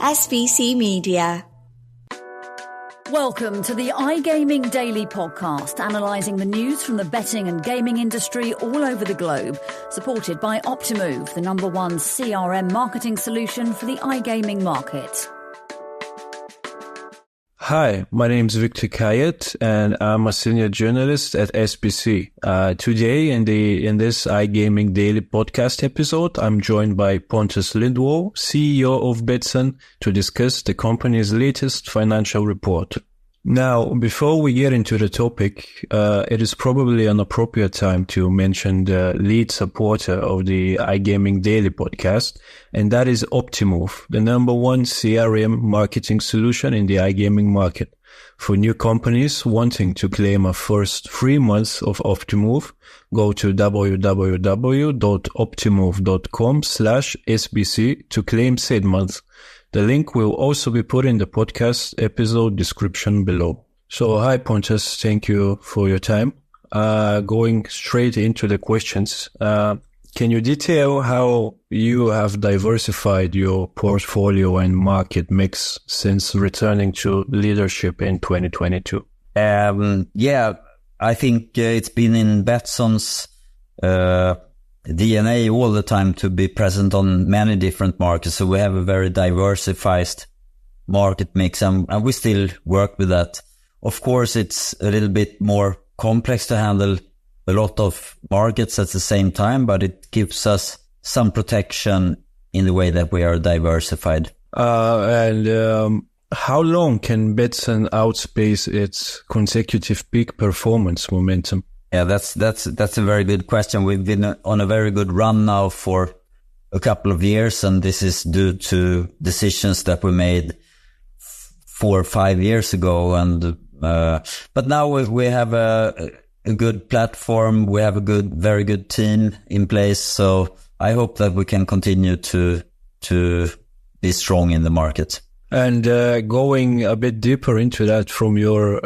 SBC Media. Welcome to the iGaming Daily Podcast, analysing the news from the betting and gaming industry all over the globe, supported by Optimove, the #1 CRM marketing solution for the iGaming market. Hi, my name is Vikor Kayed, and I'm a senior journalist at SBC. Today, in this iGaming Daily Podcast episode, I'm joined by Pontus Lindwall, CEO of Betsson, to discuss the company's latest financial report. Now, before we get into the topic, it is probably an appropriate time to mention the lead supporter of the iGaming Daily Podcast, and that is Optimove, the #1 CRM marketing solution in the iGaming market. For new companies wanting to claim a first 3 months of Optimove, go to www.optimove.com/SBC to claim said month. The link will also be put in the podcast episode description below. So, hi Pontus, thank you for your time. Going straight into the questions, can you detail how you have diversified your portfolio and market mix since returning to leadership in 2022? I think it's been in Betsson's DNA all the time to be present on many different markets. So we have a very diversified market mix, and we still work with that. Of course, it's a little bit more complex to handle a lot of markets at the same time, but it gives us some protection in the way that we are diversified. How long can Betsson outspace its consecutive peak performance momentum? Yeah, that's a very good question. We've been on a very good run now for a couple of years, and this is due to decisions that we made 4 or 5 years ago. And but now we have a good platform. We have a very good team in place. So I hope that we can continue to be strong in the market. And going a bit deeper into that, from your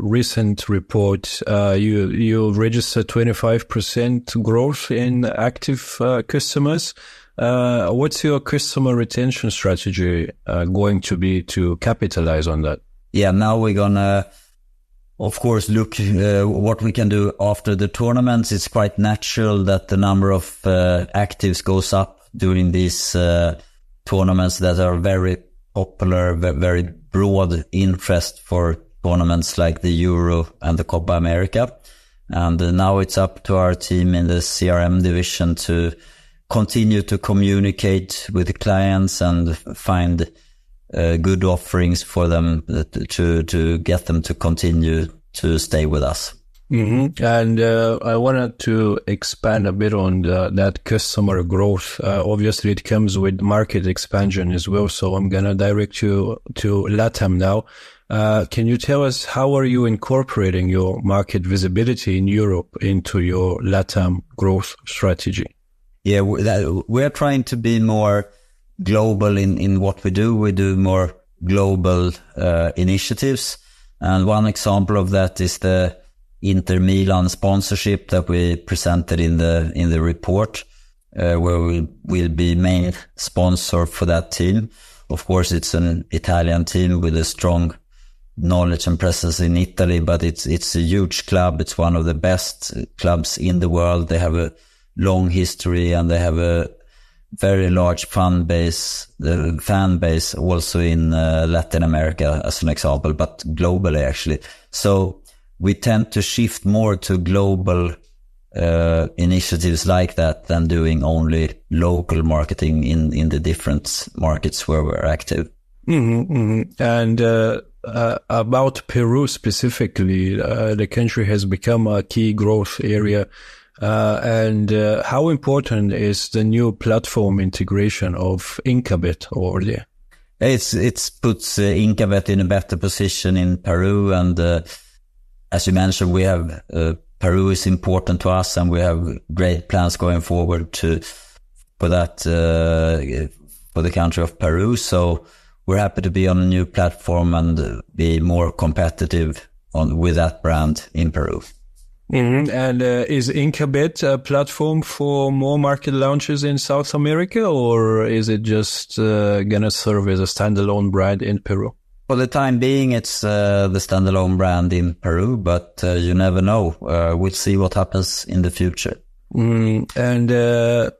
recent report, you registered 25% growth in active customers. What's your customer retention strategy going to be to capitalize on that? Yeah, now we're gonna, of course, look what we can do after the tournaments. It's quite natural that the number of actives goes up during these tournaments that are very popular, very broad interest for tournaments like the Euro and the Copa America. And now it's up to our team in the CRM division to continue to communicate with the clients and find good offerings for them to get them to continue to stay with us. Mm-hmm. And I wanted to expand a bit on that customer growth. Obviously, it comes with market expansion as well. So I'm going to direct you to Latam now. Can you tell us how are you incorporating your market visibility in Europe into your Latam growth strategy? Yeah, we're trying to be more global in what we do. We do more global initiatives. And one example of that is the Inter Milan sponsorship that we presented in the report, where we will be main sponsor for that team. Of course, it's an Italian team with a strong knowledge and presence in Italy, but it's a huge club. It's one of the best clubs in the world. They have a long history and they have a very large fan base also in Latin America, as an example, but globally actually. So we tend to shift more to global initiatives like that than doing only local marketing in the different markets where we're active. Mm-hmm, mm-hmm. And about Peru specifically, the country has become a key growth area. And how important is the new platform integration of Inkabet over there? It puts Inkabet in a better position in Peru, and as you mentioned, we have Peru is important to us, and we have great plans going forward for the country of Peru. So we're happy to be on a new platform and be more competitive with that brand in Peru. Mm-hmm. And is Inkabet a platform for more market launches in South America, or is it just going to serve as a standalone brand in Peru? For the time being, it's the standalone brand in Peru, but you never know. We'll see what happens in the future. And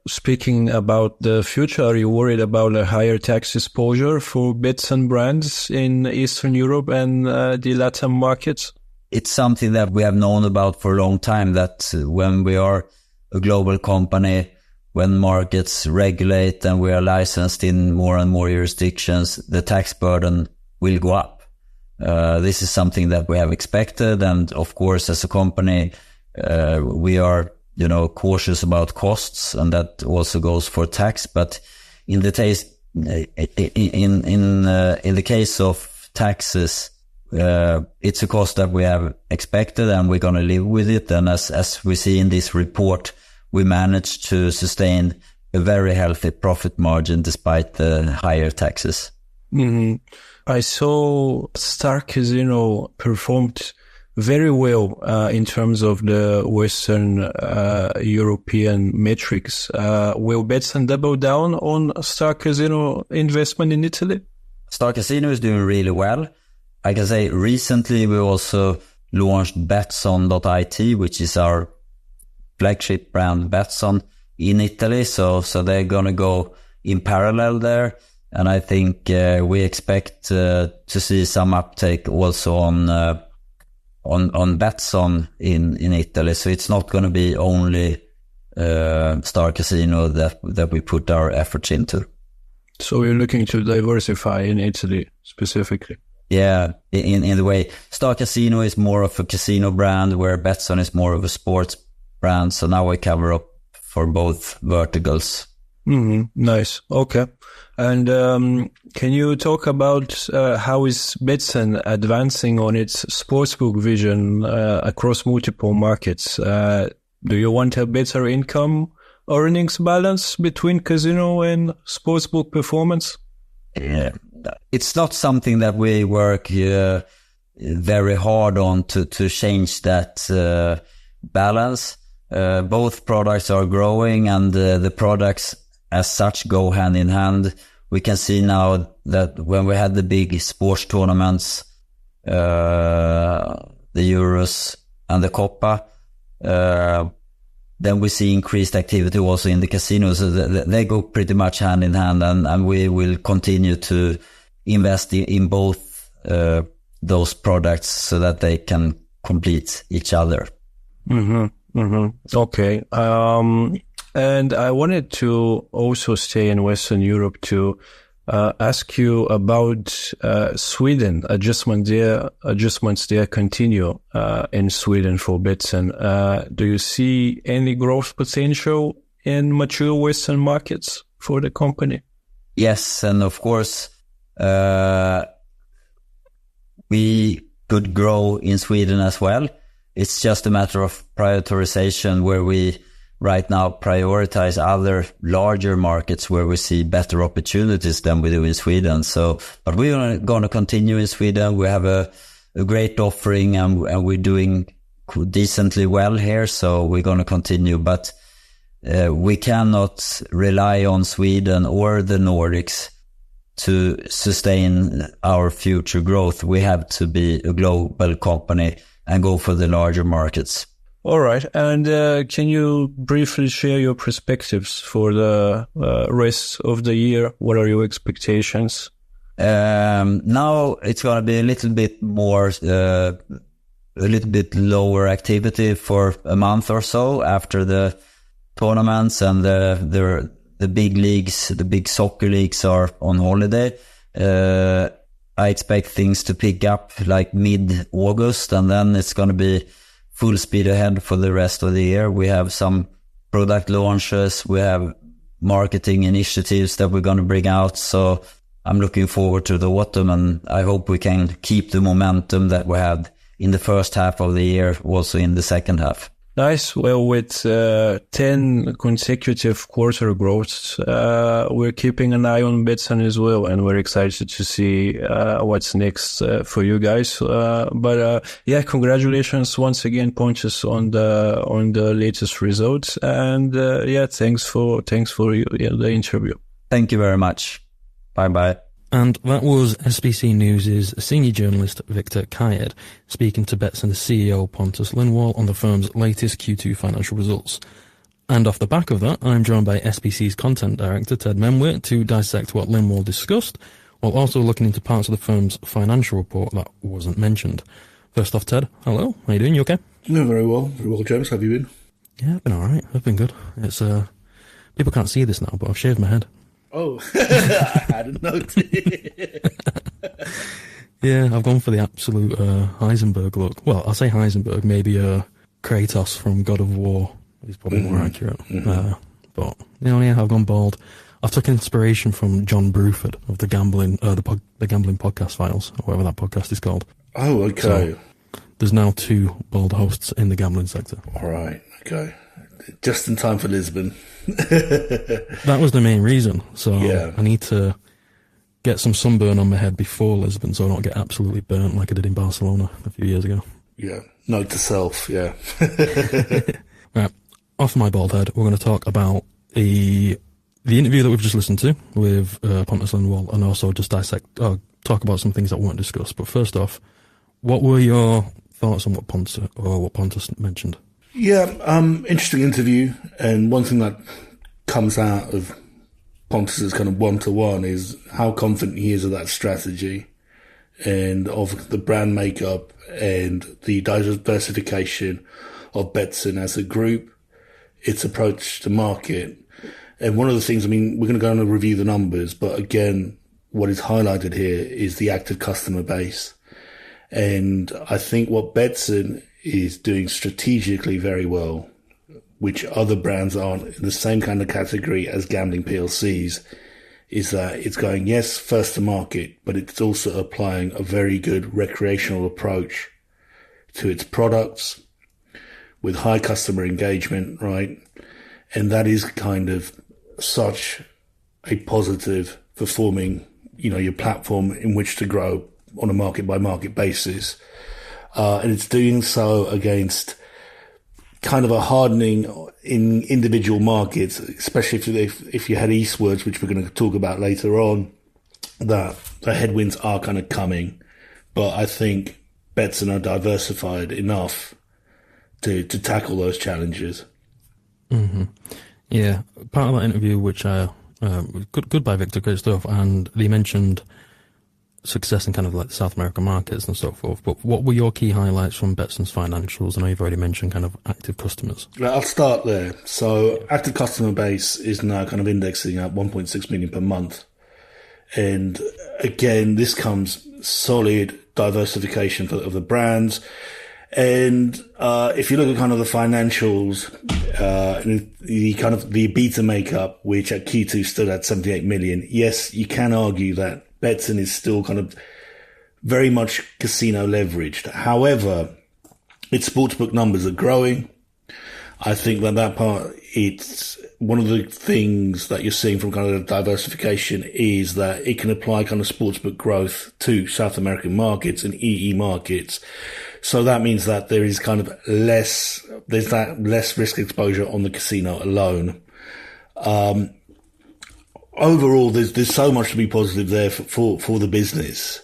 speaking about the future, are you worried about a higher tax exposure for Betsson brands in Eastern Europe and the Latam markets? It's something that we have known about for a long time, that when we are a global company, when markets regulate and we are licensed in more and more jurisdictions, the tax burden will go up. This is something that we have expected. And of course, as a company, we are, cautious about costs, and that also goes for tax. But in the case of taxes, it's a cost that we have expected, and we're going to live with it. And as we see in this report, we managed to sustain a very healthy profit margin despite the higher taxes. Mm-hmm. I saw Star Casino performed very well in terms of the Western European metrics. Will Betsson double down on Star Casino investment in Italy? Star Casino is doing really well. I can say recently we also launched Betsson.it, which is our flagship brand, Betsson, in Italy. So they're going to go in parallel there. And I think we expect to see some uptake also on Betsson in Italy. So it's not going to be only Star Casino that we put our efforts into. So we're looking to diversify in Italy specifically. Yeah, in the way Star Casino is more of a casino brand, where Betsson is more of a sports brand. So now we cover up for both verticals. Mm-hmm. Nice. Okay. And can you talk about how is Betsson advancing on its sportsbook vision across multiple markets? Do you want a better income earnings balance between casino and sportsbook performance? Yeah. It's not something that we work very hard on to change that balance. Both products are growing, and the products as such go hand in hand. We can see now that when we had the big sports tournaments, the Euros and the Copa, then we see increased activity also in the casinos. So they go pretty much hand in hand, and we will continue to invest in both those products so that they can complete each other. Mm-hmm. Mm-hmm. Okay. And I wanted to also stay in Western Europe to ask you about Sweden. Adjustments there continue in Sweden for Betsson. Do you see any growth potential in mature Western markets for the company? Yes, and of course, we could grow in Sweden as well. It's just a matter of prioritization, where we right now prioritize other larger markets where we see better opportunities than we do in Sweden. But we're going to continue in Sweden. We have a great offering, and we're doing decently well here. So we're going to continue, but we cannot rely on Sweden or the Nordics to sustain our future growth. We have to be a global company and go for the larger markets. All right. And can you briefly share your perspectives for the rest of the year? What are your expectations? Now it's going to be a little bit more, a little bit lower activity for a month or so after the tournaments, and the big leagues, the big soccer leagues are on holiday. I expect things to pick up like mid-August, and then it's going to be full speed ahead for the rest of the year. We have some product launches. We have marketing initiatives that we're going to bring out. So I'm looking forward to the autumn, and I hope we can keep the momentum that we had in the first half of the year also in the second half. Nice. Well, with 10 consecutive quarter growths, we're keeping an eye on Betsson as well, and we're excited to see what's next for you guys. Yeah, congratulations once again, Pontus, on the latest results, and yeah, thanks for the interview. Thank you very much. Bye bye. And that was SBC News' senior journalist Vikor Kayed speaking to Betsson's CEO Pontus Lindwall on the firm's latest Q2 financial results. And off the back of that, I'm joined by SBC's content director Ted Menmuir to dissect what Lindwall discussed, while also looking into parts of the firm's financial report that wasn't mentioned. First off, Ted, hello. How you doing? You okay? Yeah, very well, James. How have you been? Yeah, I've been alright. I've been good. It's people can't see this now, but I've shaved my head. Oh, I hadn't noticed. Yeah, I've gone for the absolute Heisenberg look. Well, I'll say Heisenberg, maybe Kratos from God of War is probably more accurate. But, yeah, I've gone bald. I've taken inspiration from John Bruford of the Gambling Podcast Files, or whatever that podcast is called. Oh, okay. So, there's now 2 bald hosts in the gambling sector. All right, okay. Just in time for Lisbon. That was the main reason. So yeah. I need to get some sunburn on my head before Lisbon so I don't get absolutely burnt like I did in Barcelona a few years ago. Yeah. Note to self, yeah. Right. Off my bald head, we're going to talk about the interview that we've just listened to with Pontus Lindwall, and also just talk about some things that weren't discussed. But first off, what were your thoughts on what Pontus mentioned? Yeah, interesting interview, and one thing that comes out of Pontus's kind of one-to-one is how confident he is of that strategy and of the brand makeup and the diversification of Betsson as a group, its approach to market. And one of the things, we're going to go on and review the numbers, but again, what is highlighted here is the active customer base. And I think what Betsson is doing strategically very well, which other brands aren't in the same kind of category as gambling PLCs, is that it's going, yes, first to market, but it's also applying a very good recreational approach to its products with high customer engagement, right? And that is kind of such a positive for forming, your platform in which to grow on a market by market basis. And it's doing so against kind of a hardening in individual markets, especially if you head eastwards, which we're going to talk about later on, that the headwinds are kind of coming. But I think Betsson are diversified enough to tackle those challenges. Mm-hmm. Yeah, part of that interview, which good by Vikor, great stuff, and they mentioned success in kind of like the South American markets and so forth. But what were your key highlights from Betsson's financials? I know you've already mentioned kind of active customers. I'll start there. So active customer base is now kind of indexing at 1.6 million per month. And again, this comes solid diversification of the brands. And if you look at kind of the financials, the kind of the EBITDA makeup, which at Q2 stood at 78 million, yes, you can argue that Betsson is still kind of very much casino leveraged. However, its sportsbook numbers are growing. I think that part, it's one of the things that you're seeing from kind of the diversification is that it can apply kind of sportsbook growth to South American markets and EE markets. So that means that there is kind of less risk exposure on the casino alone. Overall, there's so much to be positive there for the business.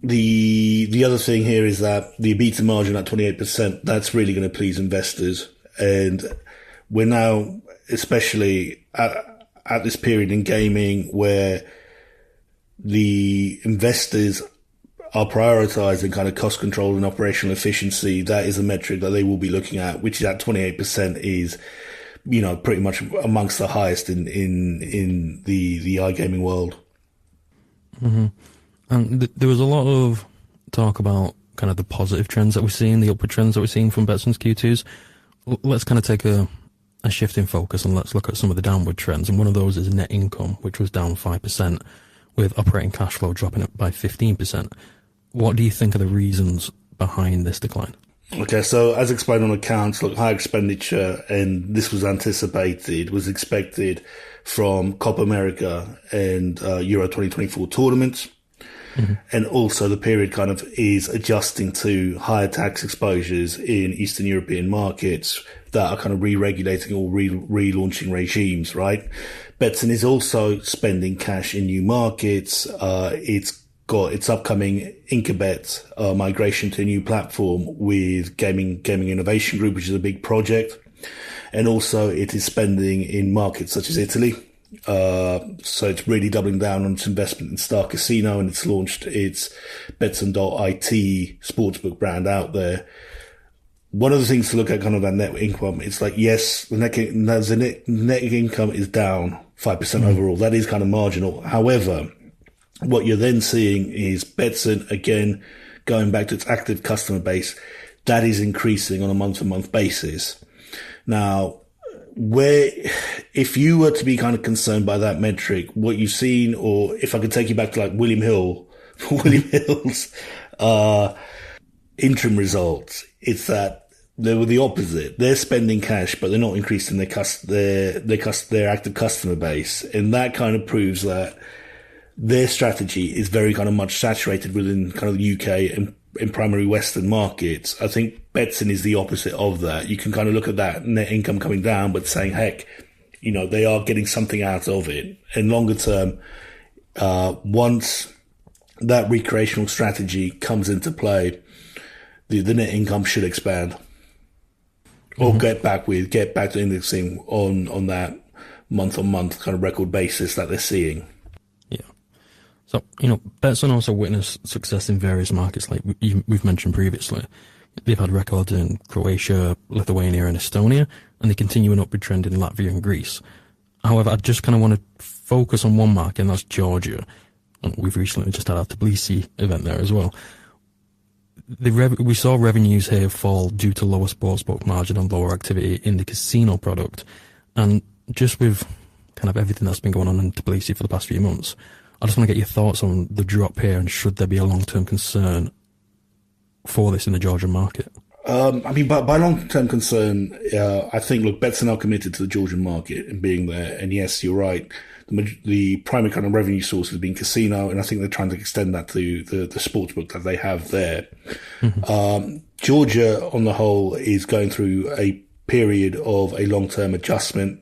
The other thing here is that the EBITDA margin at 28%, that's really going to please investors. And we're now, especially at this period in gaming where the investors are prioritizing kind of cost control and operational efficiency, that is a metric that they will be looking at, which is at 28% is, pretty much amongst the highest in the iGaming world. Mm-hmm. And there was a lot of talk about kind of the positive trends that we're seeing, the upward trends that we're seeing from Betsson's Q2s. Let's kind of take a shift in focus and let's look at some of the downward trends. And one of those is net income, which was down 5%, with operating cash flow dropping by 15%. What do you think are the reasons behind this decline? Okay, so as explained on accounts, look, high expenditure, and this was expected from Copa America and Euro 2024 tournaments. Mm-hmm. And also the period kind of is adjusting to higher tax exposures in Eastern European markets that are kind of re-regulating or relaunching regimes, right? Betsson is also spending cash in new markets. It's got its upcoming Incubet migration to a new platform with Gaming Innovation Group, which is a big project. And also it is spending in markets such as Italy. So it's really doubling down on its investment in Star Casino, and it's launched its Betsson.it sportsbook brand out there. One of the things to look at kind of that net income, it's like, yes, the net income is down 5% overall. That is kind of marginal. However, what you're then seeing is Betsson, again, going back to its active customer base, that is increasing on a month-to-month basis. Now, if you were to be kind of concerned by that metric, what you've seen, or if I could take you back to like William Hill's interim results, it's that they were the opposite. They're spending cash, but they're not increasing their active customer base, and that kind of proves that their strategy is very kind of much saturated within kind of the UK and in primary Western markets. I think Betsson is the opposite of that. You can kind of look at that net income coming down, but saying, heck, they are getting something out of it. And longer term, once that recreational strategy comes into play, the net income should expand. Or get back to indexing on that month-on-month kind of record basis that they're seeing. So, Betsson also witnessed success in various markets like we've mentioned previously. They've had records in Croatia, Lithuania and Estonia, and they continue an upward trend in Latvia and Greece. However, I just kind of want to focus on one market, and that's Georgia. And we've recently just had our Tbilisi event there as well. We saw revenues here fall due to lower sportsbook margin and lower activity in the casino product. And just with kind of everything that's been going on in Tbilisi for the past few months, I just want to get your thoughts on the drop here, and should there be a long-term concern for this in the Georgian market? By long-term concern, I think, look, Betsson are committed to the Georgian market and being there. And yes, you're right. The primary kind of revenue source has been casino, and I think they're trying to extend that to the sportsbook that they have there. Mm-hmm. Georgia, on the whole, is going through a period of a long-term adjustment.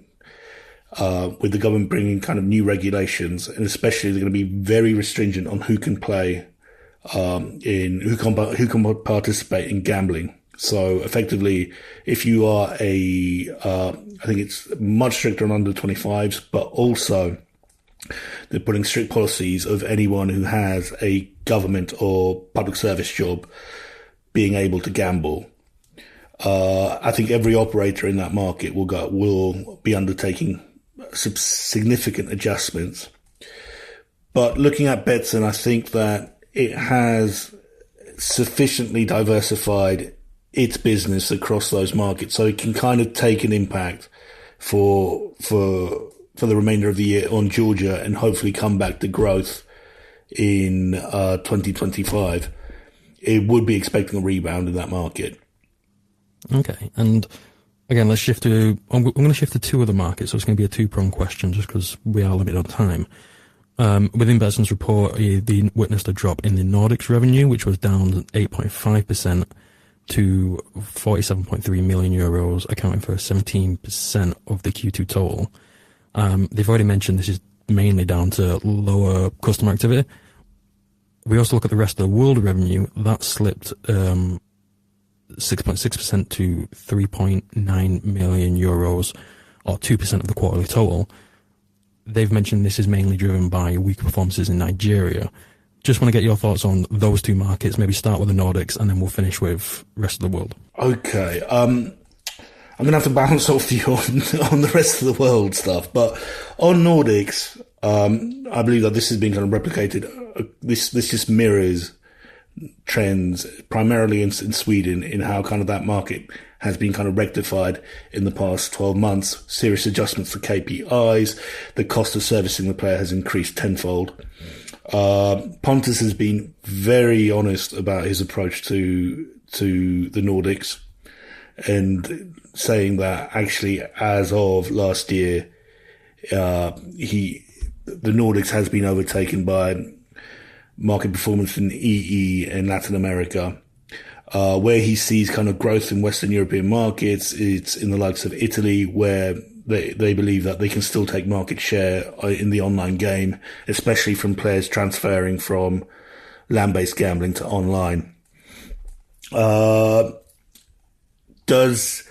With the government bringing kind of new regulations, and especially they're going to be very restringent on who can play, who can participate in gambling. So effectively, if you are I think it's much stricter on under 25s, but also they're putting strict policies of anyone who has a government or public service job being able to gamble. I think every operator in that market will be undertaking some significant adjustments. But looking at Betsson, I think that it has sufficiently diversified its business across those markets, so it can kind of take an impact for the remainder of the year on Georgia, and hopefully come back to growth in 2025. It would be expecting a rebound in that market. Okay, and again, let's shift to. I'm going to shift to two other markets, so it's going to be a two-pronged question, just because we are limited on time. Within Betsson's report, they witnessed a drop in the Nordics revenue, which was down 8.5% to 47.3 million euros, accounting for 17% of the Q2 total. They've already mentioned this is mainly down to lower customer activity. We also look at the rest of the world revenue. That slipped 6.6% to 3.9 million euros, or 2% of the quarterly total. They've mentioned this is mainly driven by weak performances in Nigeria. Just want to get your thoughts on those two markets. Maybe start with the Nordics, and then we'll finish with rest of the world. Okay. I'm going to have to bounce off you on the rest of the world stuff. But on Nordics, I believe that this has been kind of replicated. This just mirrors trends primarily in Sweden, in how kind of that market has been kind of rectified in the past 12 months. Serious adjustments to KPIs. The cost of servicing the player has increased tenfold. Pontus has been very honest about his approach to to the Nordics, and saying that actually as of last year, the Nordics has been overtaken by market performance in EE and Latin America. Where he sees kind of growth in Western European markets, it's in the likes of Italy, where they believe that they can still take market share in the online game, especially from players transferring from land-based gambling to online. Does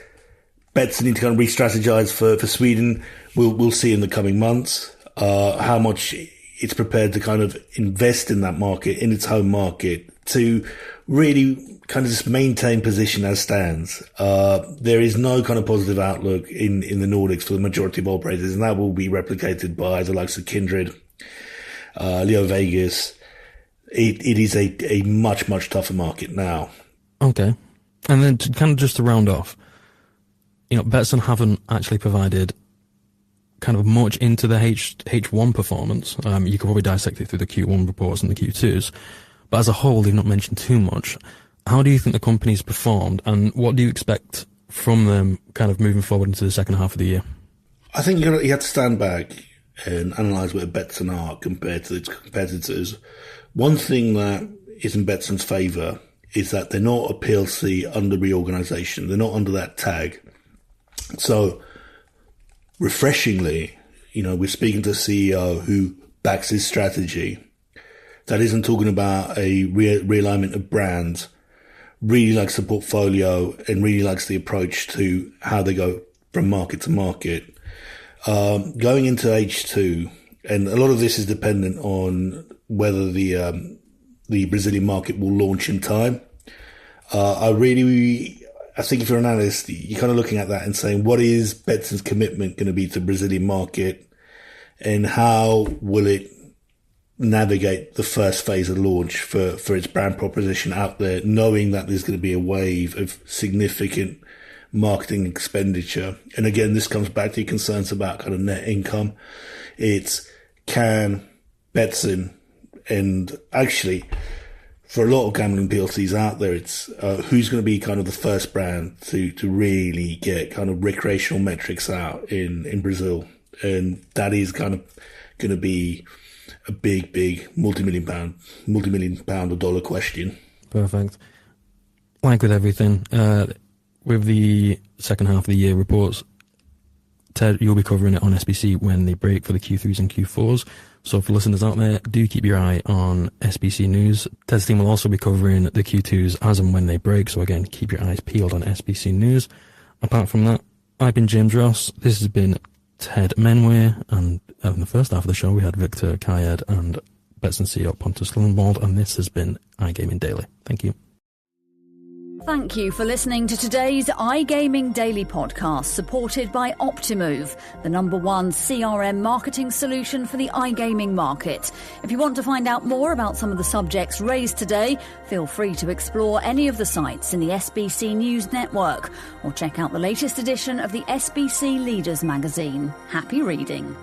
Betsson need to kind of re-strategize for Sweden? We'll see in the coming months how much it's prepared to kind of invest in that market, in its home market, to really kind of just maintain position as stands. There is no kind of positive outlook in the Nordics for the majority of operators, and that will be replicated by the likes of Kindred, Leo Vegas. It is a much, much tougher market now. Okay. And then just to round off, Betsson haven't actually provided kind of much into the H1 performance. You could probably dissect it through the Q1 reports and the Q2s, but as a whole, they've not mentioned too much. How do you think the company's performed, and what do you expect from them kind of moving forward into the second half of the year? I think you have to stand back and analyse where Betsson are compared to its competitors. One thing that is in Betsson's favour is that they're not a PLC under reorganisation. They're not under that tag. So, refreshingly, we're speaking to a CEO who backs his strategy, that isn't talking about a realignment of brands, really likes the portfolio and really likes the approach to how they go from market to market. Going into H2, and a lot of this is dependent on whether the Brazilian market will launch in time. I think if you're an analyst, you're kind of looking at that and saying, what is Betsson's commitment going to be to the Brazilian market, and how will it navigate the first phase of launch for its brand proposition out there, knowing that there's going to be a wave of significant marketing expenditure. And again, this comes back to your concerns about kind of net income. It's can Betsson, and actually for a lot of gambling PLCs out there, it's who's going to be kind of the first brand to really get kind of recreational metrics out in Brazil. And that is kind of going to be a big multi-million pound or dollar question. Perfect. Like with everything, with the second half of the year reports, Ted, you'll be covering it on SBC when they break for the Q3s and Q4s. So for listeners out there, do keep your eye on SBC News. Ted's team will also be covering the Q2s as and when they break. So again, keep your eyes peeled on SBC News. Apart from that, I've been James Ross. This has been Ted Menmuir, and in the first half of the show we had Vikor Kayed and Betsson CEO Pontus Lindwall, and this has been iGaming Daily. Thank you. Thank you for listening to today's iGaming Daily podcast, supported by Optimove, the #1 CRM marketing solution for the iGaming market. If you want to find out more about some of the subjects raised today, feel free to explore any of the sites in the SBC News network, or check out the latest edition of the SBC Leaders magazine. Happy reading.